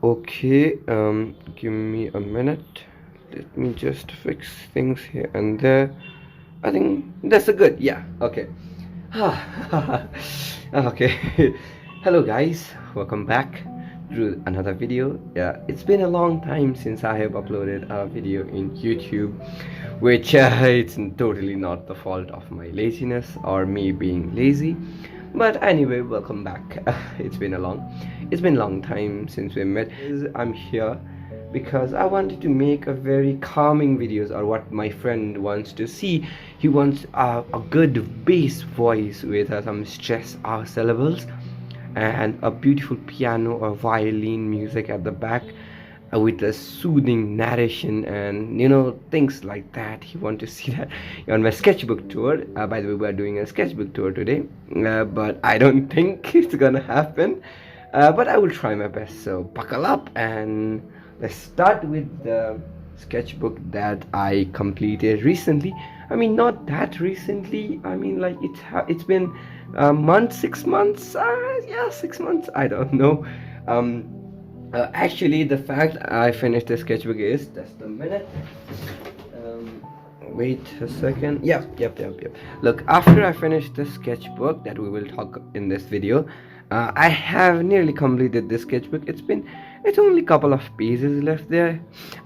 Okay, give me a minute. Let me just fix things here and there. I think that's a good, yeah, okay. Okay. Hello guys, welcome back to another video. Yeah, it's been a long time since I have uploaded a video in YouTube, which it's totally not the fault of my laziness or me being lazy. But anyway, welcome back. It's been a long time since we met. I'm here because I wanted to make a very calming videos, or what my friend wants to see. He wants a good bass voice with some stress syllables and a beautiful piano or violin music at the back, with a soothing narration and things like that. He want to see that on my sketchbook tour. By the way, we're doing a sketchbook tour today, but I don't think it's gonna happen, but I will try my best. So buckle up and let's start with the sketchbook that I completed recently. I mean, not that recently. I mean, like it's been a month, 6 months. Yeah, 6 months. I don't know. Actually, the fact I finished the sketchbook is just a minute. Um, Wait a second. Yep. Look, after I finish the sketchbook that we will talk in this video, I have nearly completed this sketchbook. It's only a couple of pages left there,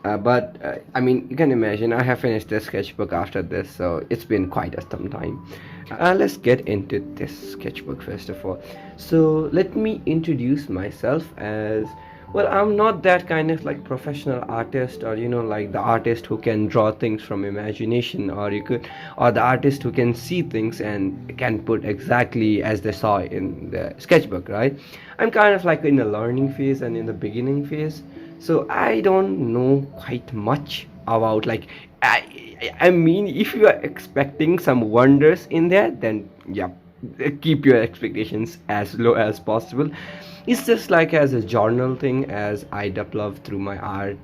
but I mean, you can imagine I have finished the sketchbook after this, so it's been quite some time. Let's get into this sketchbook first of all. So let me introduce myself as well. I'm not that kind of like professional artist, or like the artist who can draw things from imagination, or the artist who can see things and can put exactly as they saw in the sketchbook, right? I'm kind of like in the learning phase and in the beginning phase, so I don't know quite much about like I mean, if you are expecting some wonders in there, then yeah, keep your expectations as low as possible. It's just like as a journal thing, as I develop through my art,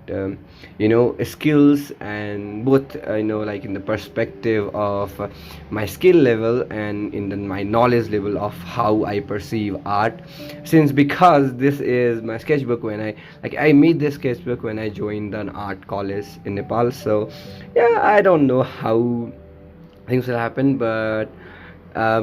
skills, and both, like in the perspective of my skill level and in my knowledge level of how I perceive art. Since because this is my sketchbook, when I made this sketchbook when I joined an art college in Nepal. So yeah, I don't know how things will happen, but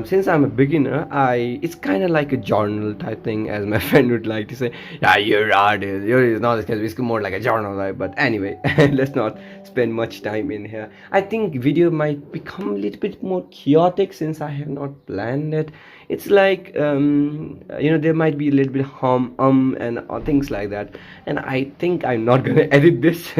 since I'm a beginner, I it's kind of like a journal type thing, as my friend would like to say. Yeah, your art is your is not because it's more like a journal, right? But anyway, let's not spend much time in here. I think video might become a little bit more chaotic since I have not planned it. It's like there might be a little bit and things like that, and I think I'm not gonna edit this.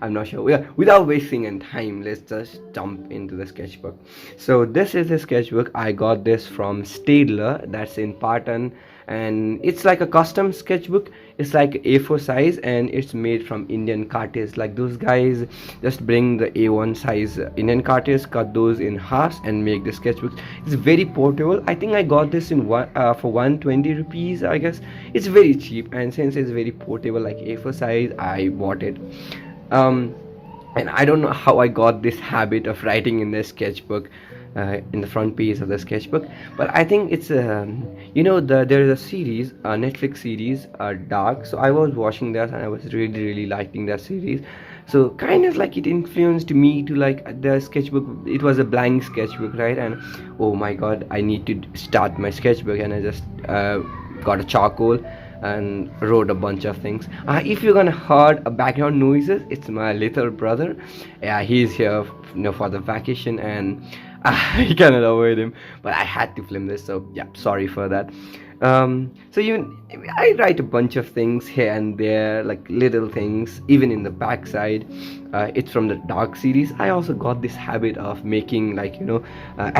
I'm not sure. Yeah, without wasting any time, let's just jump into the sketchbook. So this is the sketchbook. I got this from Stadler, that's in Patan, and it's like a custom sketchbook. It's like A4 size, and it's made from Indian cartridge. Like those guys just bring the A1 size Indian cartridge, cut those in halves, and make the sketchbook. It's very portable. I think I got this in for 120 rupees, I guess. It's very cheap, and since it's very portable, like A4 size, I bought it. um and I don't know how I got this habit of writing in the sketchbook, in the front page of the sketchbook. But I think it's there is a series, a Netflix series, Dark. So I was watching that, and I was really liking that series. So kind of like it influenced me to like the sketchbook. It was a blank sketchbook, right? And oh my god, I need to start my sketchbook, and I just got a charcoal and wrote a bunch of things. If you're gonna heard background noises, it's my little brother. Yeah, he's here, for the vacation, and I cannot avoid him. But I had to film this, so yeah, sorry for that. So I write a bunch of things here and there, like little things, even in the backside. It's from the Dark series. I also got this habit of making, like,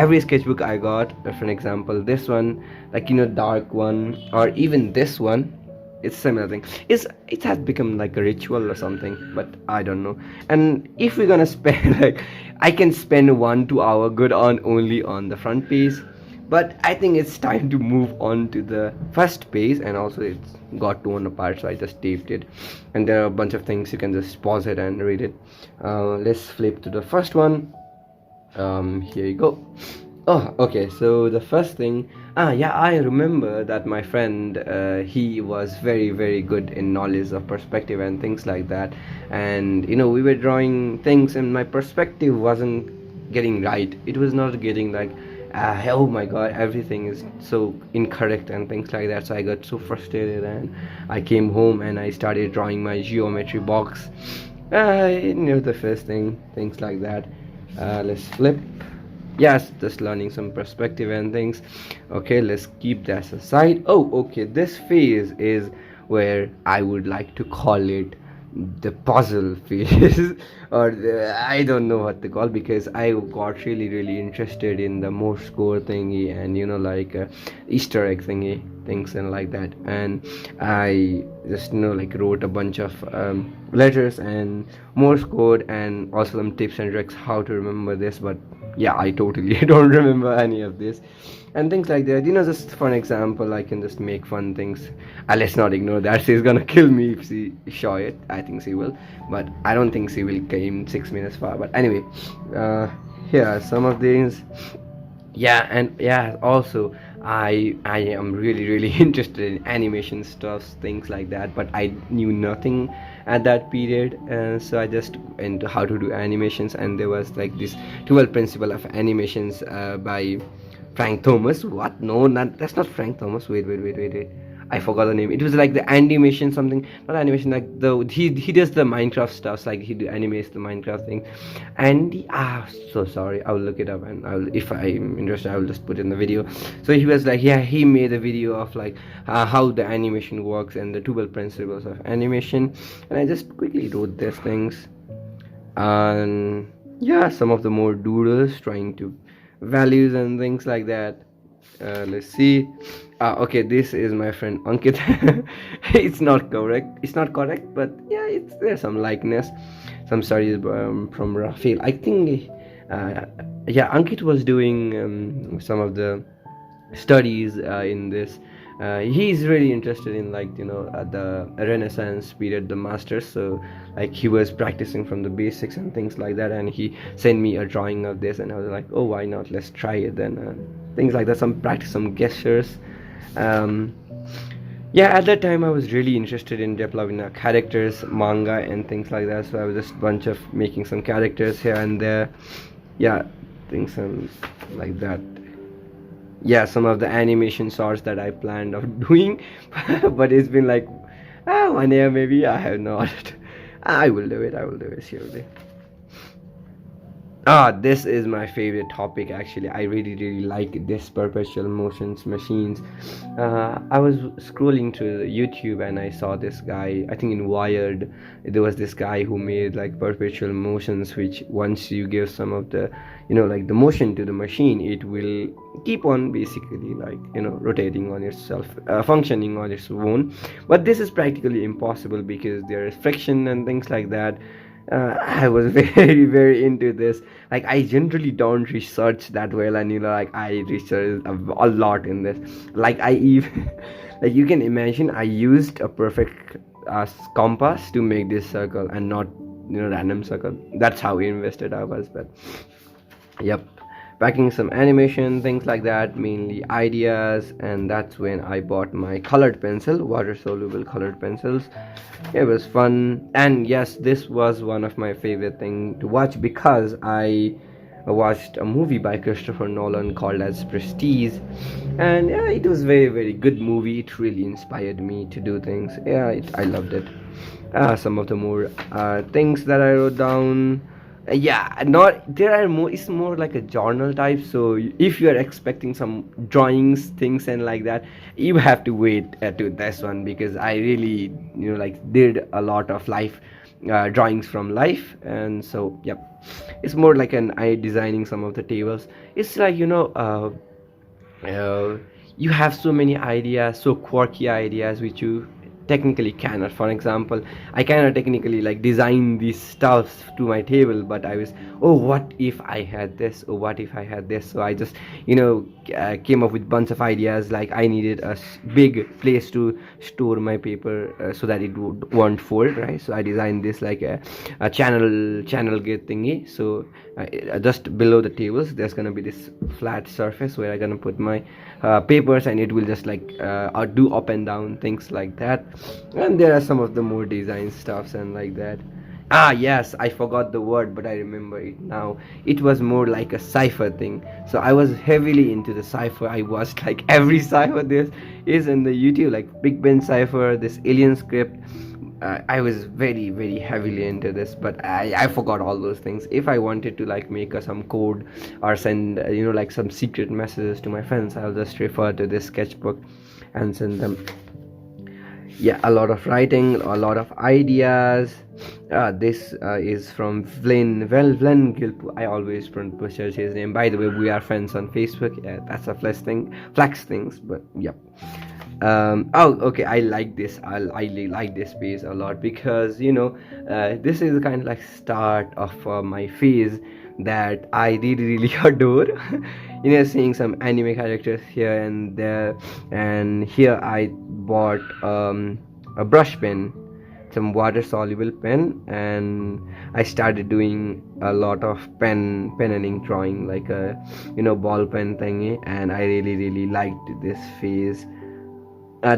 every sketchbook I got, for an example, this one, like, Dark one, or even this one. It's similar thing. It has become like a ritual or something, but I don't know. And if we're gonna spend like, I can spend 1 2 hour good on only on the front page, but I think it's time to move on to the first page. And also it's got torn apart, so I just taped it, and there are a bunch of things. You can just pause it and read it. Let's flip to the first one. Here you go. Oh, okay. So the first thing, Yeah, I remember that my friend, he was very, very good in knowledge of perspective and things like that. And we were drawing things, and my perspective wasn't getting right. It was not getting like, oh my god, everything is so incorrect and things like that. So I got so frustrated, and I came home and I started drawing my geometry box. The first thing, things like that. Let's flip. Yes, just learning some perspective and things. Okay, let's keep that aside. Oh, okay, this phase is where I would like to call it the puzzle phase or I don't know what to call, because I got really, really interested in the Morse code thingy, and like Easter egg thingy things and like that. And I just like wrote a bunch of letters and Morse code, and also some tips and tricks how to remember this. But yeah, I totally don't remember any of this and things like that. Just for an example, I can just make fun things. Let's not ignore that. She's gonna kill me if she saw it. I think she will, but I don't think she will came 6 minutes far. But anyway, here are some of these. Yeah, and yeah, also I am really, really interested in animation stuff, things like that, but I knew nothing at that period. So I just into how to do animations, and there was like this 12 principle of animations by Frank Thomas. What? No, not that's not Frank Thomas. Wait. I forgot the name. It was like the animation something, not animation. Like he does the Minecraft stuff. Like animates the Minecraft thing, and so sorry. I'll look it up, and if I'm interested, I will just put it in the video. So he was like, yeah, he made a video of like how the animation works and the 12 principles of animation, and I just quickly wrote these things, and yeah, some of the more doodles trying to values and things like that. Let's see. Okay, this is my friend Ankit. It's not correct, but yeah, there's some likeness. Some studies from Rafael, I think. Yeah, Ankit was doing some of the studies in this. He's really interested in like the Renaissance period, the masters. So like he was practicing from the basics and things like that, and he sent me a drawing of this, and I was like, oh, why not, let's try it then. Things like that, some practice, some gestures. Yeah, at that time I was really interested in developing characters, manga and things like that. So I was just bunch of making some characters here and there. Yeah, things like that. Yeah, some of the animation shorts that I planned of doing, but it's been like 1 year maybe. I have not. I will do it surely. This is my favorite topic actually. I really, really like this perpetual motions machines. I was scrolling through YouTube and I saw this guy, I think in Wired, there was this guy who made like perpetual motions, which once you give some of the like the motion to the machine, it will keep on basically like rotating on itself, functioning on its own. But this is practically impossible because there is friction and things like that. I was very, very into this. Like I generally don't research that well, and like I research a lot in this. Like I even like you can imagine, I used a perfect compass to make this circle and not random circle. That's how invested I was. But yep, packing some animation, things like that, mainly ideas. And that's when I bought my colored pencil, water soluble colored pencils. It was fun, and yes, this was one of my favorite thing to watch because I watched a movie by Christopher Nolan called as Prestige, and yeah, it was very, very good movie. It really inspired me to do things. Yeah, I loved it. Some of the more things that I wrote down. Yeah, not there are more, it's more like a journal type. So if you are expecting some drawings things and like that, you have to wait to this one, because I really like did a lot of life drawings from life. And so yep, it's more like I designing some of the tables. It's like you have so many ideas, so quirky ideas, which you technically cannot. For example, I cannot technically like design these stuffs to my table, but I was, oh, what if I had this, or what if I had this. So I just came up with bunch of ideas. Like I needed a big place to store my paper so that it won't fold, right? So I designed this like a channel gate thingy. So just below the tables there's gonna be this flat surface where I'm gonna put my papers, and it will just like do up and down things like that. And there are some of the more design stuffs and like that. Ah, yes, I forgot the word, but I remember it now. It was more like a cipher thing. So I was heavily into the cipher. I watched like every cipher there is in the YouTube, like Big Ben cipher, this alien script. I was very, very heavily into this, but I forgot all those things. If I wanted to like make some code or send, like some secret messages to my friends, I'll just refer to this sketchbook and send them. Yeah, a lot of writing, a lot of ideas. This is from Vlen Gilpu. I always butcher his name. By the way, we are friends on Facebook. Yeah, that's a flex things, but yep. Oh, okay, I like this. I like this piece a lot because this is kind of like start of my phase that I really adore. Seeing some anime characters here and there. And here I bought a brush pen, some water soluble pen, and I started doing a lot of pen and ink drawing, like a ball pen thingy. And I really liked this phase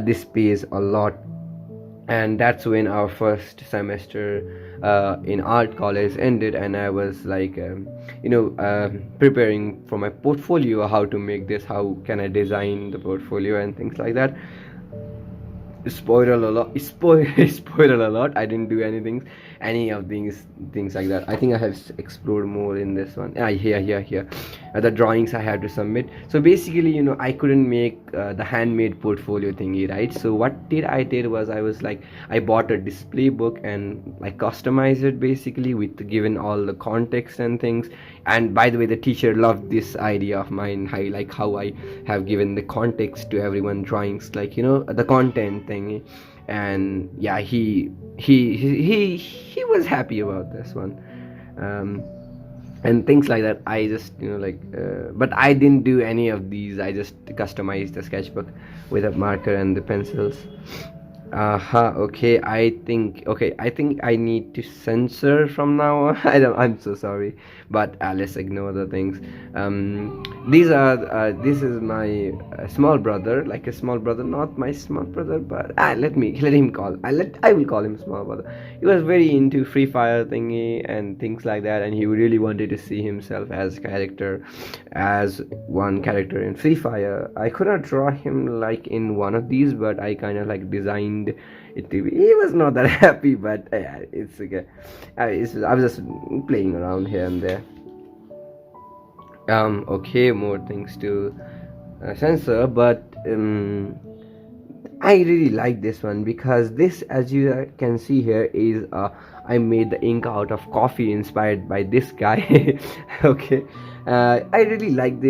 this piece a lot. And that's when our first semester in art college ended, and I was like preparing for my portfolio, how to make this, how can I design the portfolio and things like that. Spoiler alert, I didn't do any of these things like that. I think I have explored more in this one. Here the drawings I had to submit. So basically I couldn't make the handmade portfolio thingy, right? So what I did was I bought a display book and like customized it basically with given all the context and things. And by the way, the teacher loved this idea of mine, how I have given the context to everyone drawings, like the content thing. And yeah, he was happy about this one. And things like that. I just but I didn't do any of these. I just customized the sketchbook with a marker and the pencils. Okay, I think I need to censor from now on. I'm so sorry, but let's ignore the things. This is my small brother, like a small brother, not my small brother, but I will call him small brother. He was very into Free Fire thingy and things like that, and he really wanted to see himself as one character in Free Fire. I could not draw him like in one of these, but I kind of like designed it to be. He was not that happy, but it's okay. I was just playing around here and there. Okay, more things to censor, but I really like this one because this, as you can see here, is I made the ink out of coffee inspired by this guy. Okay, I really like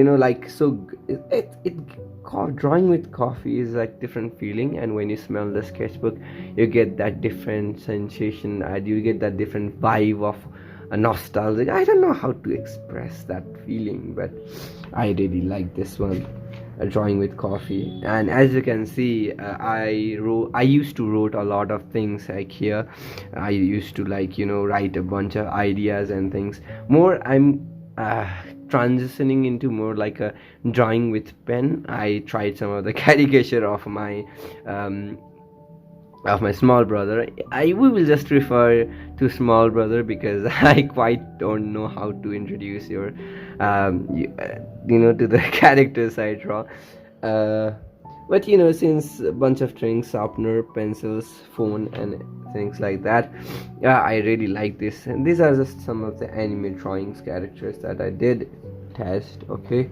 drawing with coffee is like different feeling, and when you smell the sketchbook you get that different sensation, and you get that different vibe of a nostalgic. I don't know how to express that feeling, but I really like this one, drawing with coffee. And as you can see, I used to wrote a lot of things like here. I used to write a bunch of ideas and things. More I'm transitioning into more like a drawing with pen. I tried some of the caricature of my small brother. We will just refer to small brother because I quite don't know how to introduce your to the characters I draw. But since a bunch of things, sharpener, pencils, phone and things like that, I really like this. And these are just some of the anime drawings characters that I did test. Okay,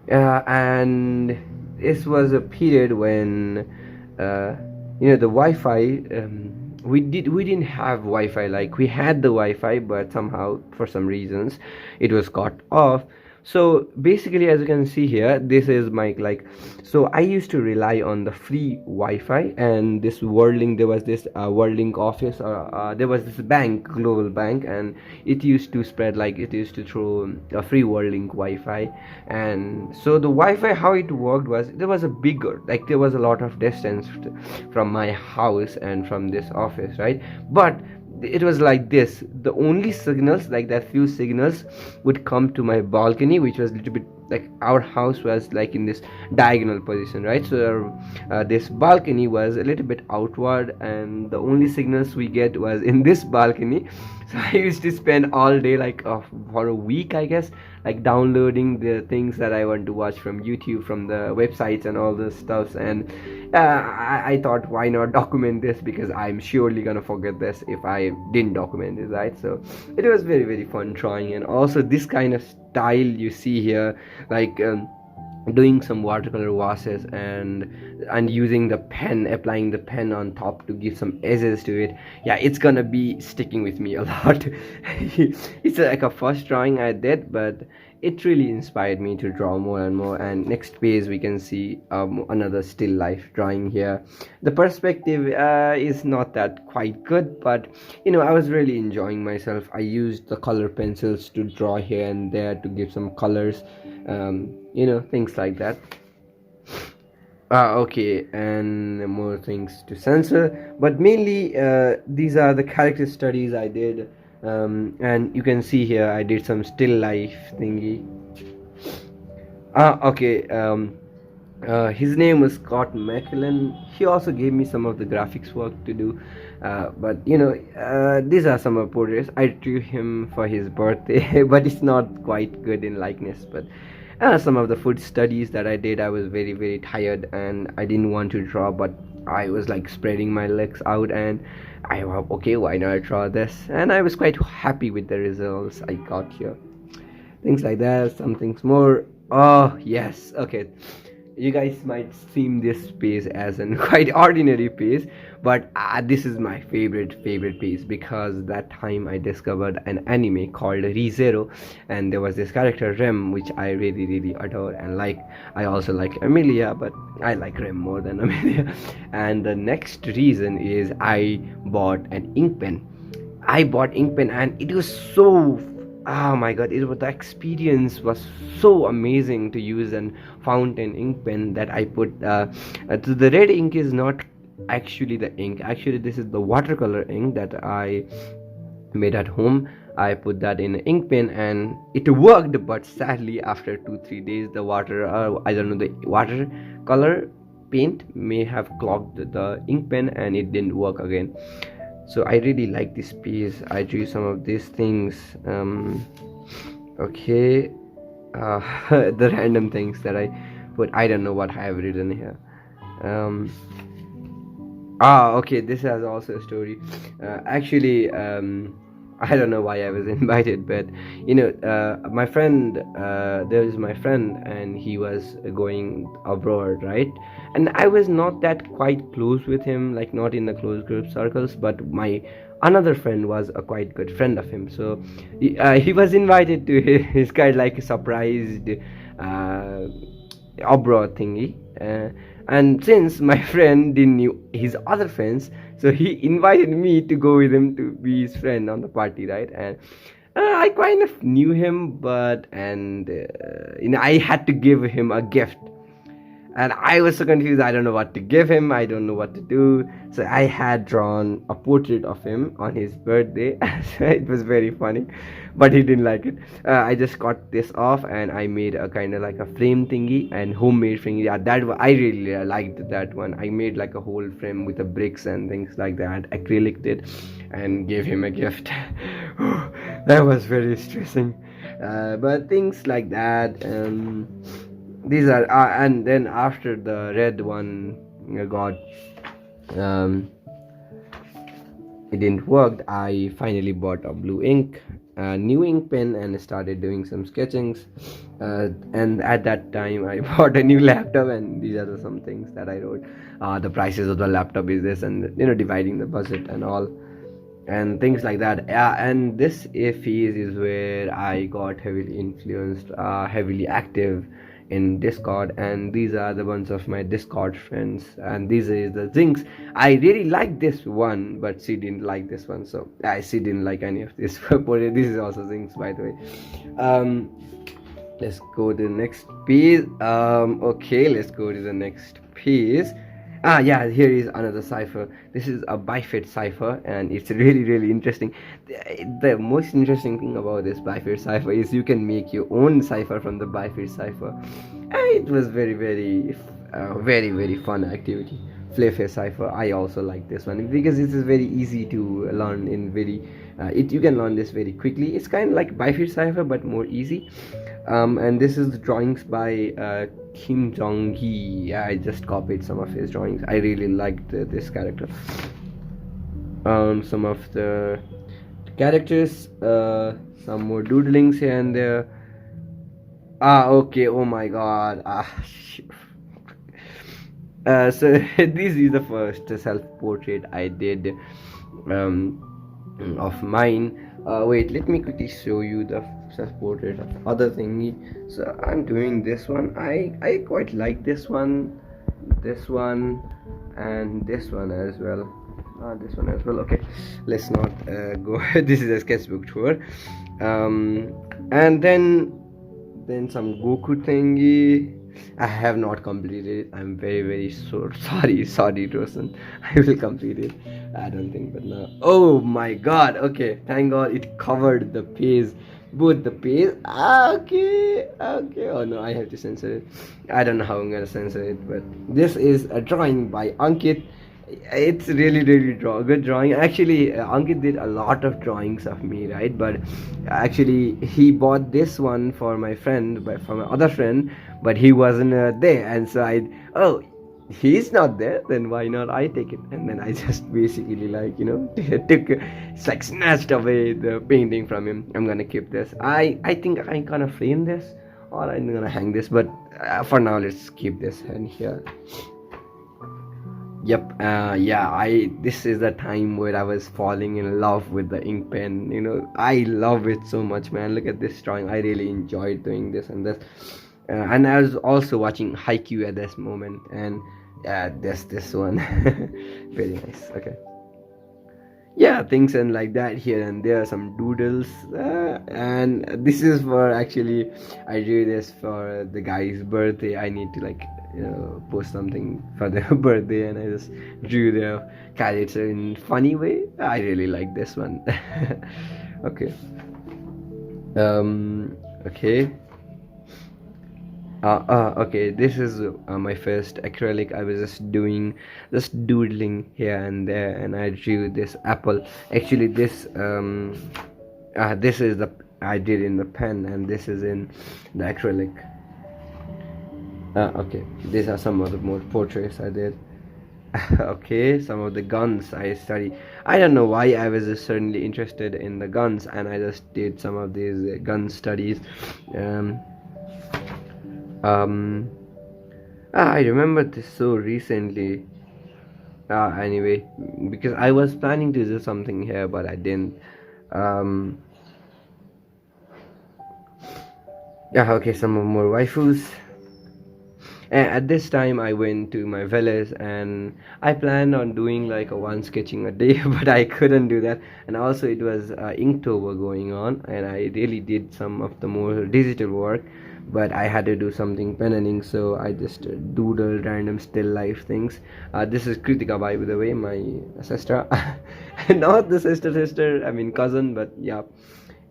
and this was a period when the Wi-Fi, we didn't have Wi-Fi. Like we had the Wi-Fi, but somehow for some reasons it was cut off. So basically, as you can see here, this is my like, so I used to rely on the free Wi-Fi, and this Worldlink, there was this Worldlink office, or there was this bank, global bank, and it used to spread, like it used to throw a free Worldlink Wi-Fi. And so the Wi-Fi, how it worked was, there was a bigger, like there was a lot of distance from my house and from this office, right? But it was like this, the only signals, like that few signals, would come to my balcony, which was a little bit like, our house was like in this diagonal position, right? So this balcony was a little bit outward, and the only signals we get was in this balcony. So I used to spend all day, like for a week, I guess, like downloading the things that I want to watch from YouTube, from the websites and all this stuff. And I thought, why not document this, because I'm surely gonna forget this if I didn't document it, right? So it was very, very fun drawing. And also this kind of style you see here, like doing some watercolor washes and using the pen, applying the pen on top to give some edges to it. Yeah, it's gonna be sticking with me a lot. It's like a first drawing I did, but it really inspired me to draw more and more. And next page we can see another still life drawing here. The perspective is not that quite good, but you know, I was really enjoying myself. I used the color pencils to draw here and there to give some colors, you know, things like that. Okay, and more things to censor, but mainly these are the character studies I did. And you can see here I did some still life thingy. Okay, his name was Scott McClellan. He also gave me some of the graphics work to do, but you know, these are some of portraits I drew him for his birthday. But it's not quite good in likeness. But some of the food studies that I did, I was very, very tired and I didn't want to draw, but I was like spreading my legs out, and I thought, okay, why not draw this? And I was quite happy with the results I got here. Things like that, some things more. Oh yes, okay, you guys might seem this piece as an quite ordinary piece, but this is my favorite piece, because that time I discovered an anime called ReZero, and there was this character Rem, which I really, really adore. And like, I also like Amelia, but I like Rem more than Amelia. And the next reason is I bought an ink pen. And it was so, oh my god, the experience was so amazing to use an fountain ink pen that I put the red ink is not actually the ink. Actually, this is the watercolor ink that I made at home. I put that in an ink pen and it worked, but sadly after 2-3 days the water, I don't know, the watercolor paint may have clogged the ink pen and it didn't work again. So I really like this piece. I drew some of these things. Okay, the random things that I put, I don't know what I have written here. Okay, this has also a story. Actually, I don't know why I was invited, but you know, my friend, there is my friend, and he was going abroad, right? And I was not that quite close with him, like not in the close group circles, but my another friend was a quite good friend of him. So he was invited to his kind of like a surprised abroad thingy. And since my friend didn't knew his other friends, so he invited me to go with him to be his friend on the party, right? And I kind of knew him, but you know, I had to give him a gift, and I was so confused. I don't know what to give him, I don't know what to do. So I had drawn a portrait of him on his birthday. So it was very funny, but he didn't like it. I just cut this off and I made a kind of like a frame thingy, and homemade thingy. Yeah, I really liked that one. I made like a whole frame with the bricks and things like that, acrylic it, and gave him a gift. That was very stressing, but things like that. These are and then after the red one got it didn't work, I finally bought a blue ink, a new ink pen, and started doing some sketchings. And at that time I bought a new laptop, and these are some things that I wrote. The prices of the laptop is this, and you know, dividing the budget and all. and things like that. Yeah, and this phase is where I got heavily influenced, heavily active in Discord, and these are the ones of my Discord friends, and these are the things. I really like this one, but she didn't like this one, so she didn't like any of this. But this is also things, by the way. Let's go to the next piece. Okay, let's go to the next piece. Yeah, here is another cipher. This is a bifid cipher, and it's really interesting. The most interesting thing about this bifid cipher is you can make your own cipher from the bifid cipher. It was very fun activity. Flavor cipher, I also like this one because this is very easy to learn in very you can learn this very quickly. It's kind of like bifid cipher but more easy. And this is the drawings by Kim Jong-hee. I just copied some of his drawings. I really liked this character. Some of the characters, some more doodlings here and there. Okay, oh my god. So this is the first self-portrait I did of mine. Wait, let me quickly show you the self-portrait of other thingy. So I'm doing this one. I quite like this one, and this one as well. This one as well. Okay, let's not go. This is a sketchbook tour. And then some Goku thingy. I have not completed it. I'm very sorry, Rosen. I will complete it. I don't think, but no. Oh my god. Okay, thank god it covered the page. Both the page. Okay. Oh no, I have to censor it. I don't know how I'm gonna censor it, but this is a drawing by Ankit. It's really good drawing. Actually, Ankit did a lot of drawings of me, right? But actually he bought this one for my friend, for my other friend, but he wasn't there, and so he's not there, then why not I take it? And then I just basically took, it's like snatched away the painting from him. I'm gonna keep this. I think I'm gonna frame this, or I'm gonna hang this, but for now let's keep this in here. Yep. This is the time where I was falling in love with the ink pen. I love it so much, man. Look at this drawing. I really enjoyed doing this and this. And I was also watching Haikyuu at this moment, and this one. Very nice. Okay. Yeah, things and like that here and there, some doodles, and this is for, actually I do this for the guy's birthday. I need to post something for their birthday, and I just drew their character in funny way. I really like this one. Okay. Okay. Okay, this is my first acrylic. I was just doodling here and there, and I drew this apple. Actually, this is the I did in the pen, and this is in the acrylic. Okay, these are some of the more portraits I did. Okay, some of the guns I study. I don't know why I was just certainly interested in the guns, and I just did some of these gun studies. I remember this so recently. Anyway, because I was planning to do something here, but I didn't. Yeah, okay, some more waifus. And at this time I went to my village, and I planned on doing like one sketching a day, but I couldn't do that. And also it was Inktober going on, and I really did some of the more digital work, but I had to do something pen and ink, so I just doodled random still life things. This is Kritika, by the way, my sister. Not the sister, I mean cousin, but yeah.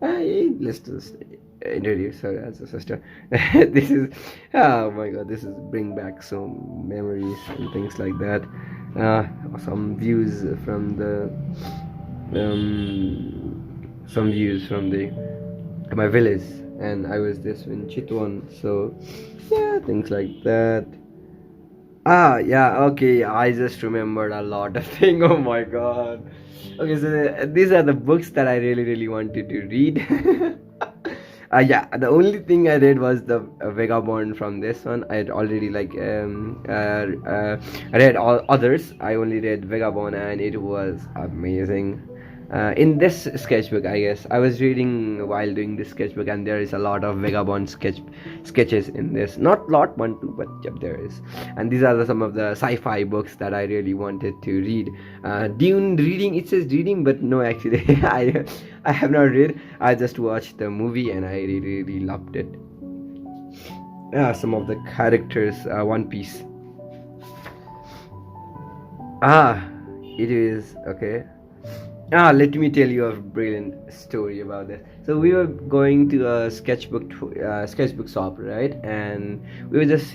Let's just introduce her as a sister. This is, oh my god, this is bring back some memories and things like that. Some views from the my village, and I was this in Chitwan, so yeah, things like that. Yeah, okay, I just remembered a lot of things. Oh my god. Okay, so these are the books that I really wanted to read. Yeah, the only thing I read was the Vagabond from this one. I had already read all others. I only read Vagabond, and it was amazing. in this sketchbook, I guess I was reading while doing this sketchbook, and there is a lot of vagabond sketches in this. Not lot, one, two, but yep, there is. And these are some of the sci-fi books that I really wanted to read. Dune reading, it says reading, but no, actually, I have not read. I just watched the movie and I really loved it. Some of the characters, One Piece. It is okay. Let me tell you a brilliant story about this. So we were going to a sketchbook shop, right? And we were just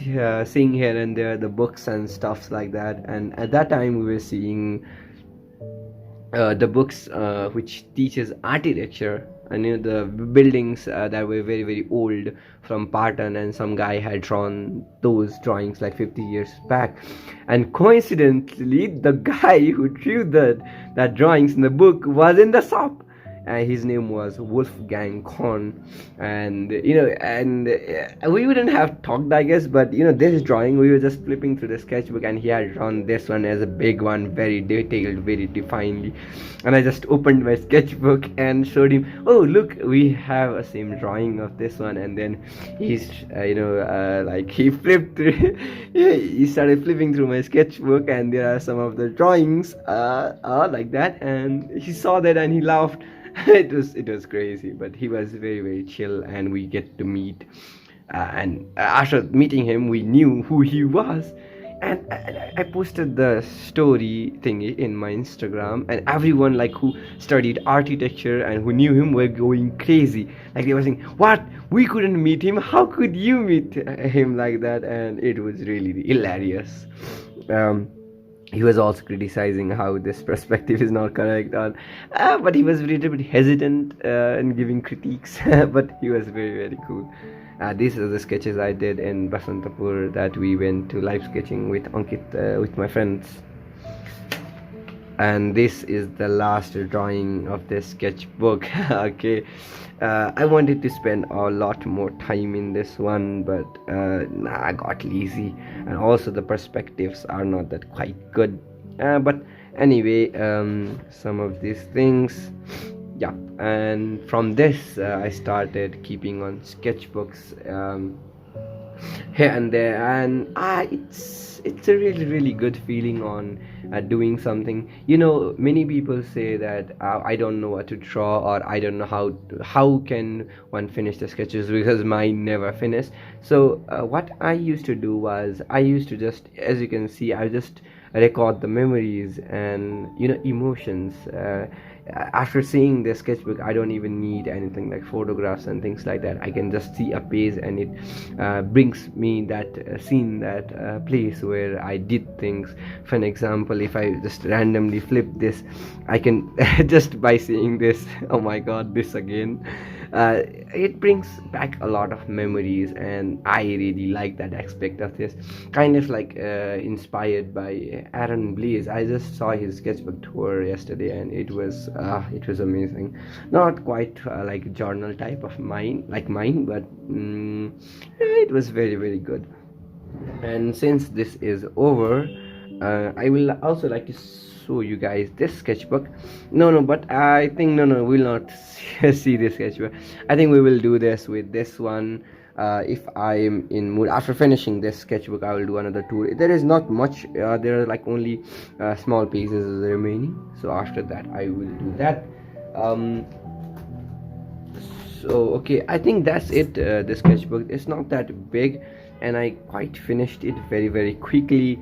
seeing here and there the books and stuffs like that. And at that time, we were seeing the books which teaches architecture, and the buildings that were very very old from Patan, and some guy had drawn those drawings like 50 years back. And coincidentally, the guy who drew that drawings in the book was in the shop, and his name was Wolfgang Korn. And we wouldn't have talked, I guess, but this drawing, we were just flipping through the sketchbook, and he had drawn this one as a big one, very detailed, very definedly. And I just opened my sketchbook and showed him, oh look, we have a same drawing of this one. And then he's like he flipped through he started flipping through my sketchbook, and there are some of the drawings like that, and he saw that and he laughed. It was crazy, but he was very very chill, and we get to meet, and after meeting him we knew who he was. And I posted the story thingy in my Instagram, and everyone like who studied architecture and who knew him were going crazy. Like they were saying, what, we couldn't meet him, how could you meet him like that? And it was really hilarious. He was also criticizing how this perspective is not correct, but he was a little bit hesitant in giving critiques. But he was very very cool. These are the sketches I did in Basantapur that we went to live sketching with Ankit, with my friends. And this is the last drawing of this sketchbook. Okay, I wanted to spend a lot more time in this one, but I got lazy, and also the perspectives are not that quite good. But anyway, some of these things, yeah. And from this I started keeping on sketchbooks here and there, and it's a really really good feeling on doing something. Many people say that I don't know what to draw, or I don't know how can one finish the sketches, because mine never finish. So what I used to do was, I used to just, as you can see, I just record the memories and emotions. After seeing the sketchbook, I don't even need anything like photographs and things like that. I can just see a page, and it brings me that scene, that place where I did things. For an example, if I just randomly flip this, I can just by seeing this, oh my god, this again, it brings back a lot of memories, and I really like that aspect of this. Kind of like inspired by Aaron Blaze. I just saw his sketchbook tour yesterday, and it was amazing. Not quite like journal type of mine, but it was very very good. And since this is over, I will also like to show you guys this sketchbook. But I think we'll not see this sketchbook. I think we will do this with this one. If I am in mood, after finishing this sketchbook, I will do another tour. There is not much, there are like only small pieces remaining, so after that I will do that. So okay, I think that's it. The sketchbook, it's not that big, and I quite finished it very very quickly.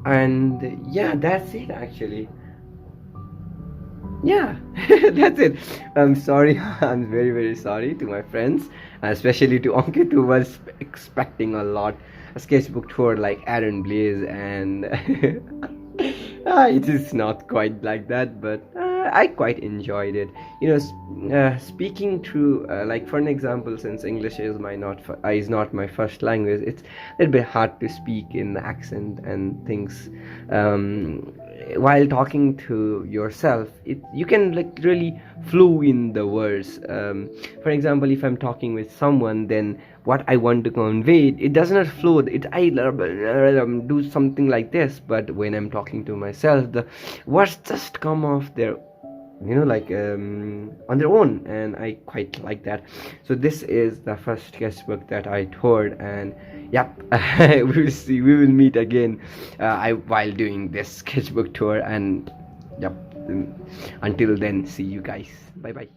And yeah, that's it actually. Yeah, that's it. I'm sorry. I'm very very sorry to my friends, especially to Ankit, who was expecting a lot, a sketchbook tour like Aaron Blaze, and it is not quite like that, but I quite enjoyed it. Speaking through, like for an example, since English is not my first language, it's a little bit hard to speak in the accent and things. while talking to yourself, you can like really flow in the words. For example, if I'm talking with someone, then what I want to convey, it does not flow. I do something like this, but when I'm talking to myself, the words just come off there, like on their own, and I quite like that. So this is the first sketchbook that I toured, and yep, we will meet again while doing this sketchbook tour, and yep, until then, see you guys, bye bye.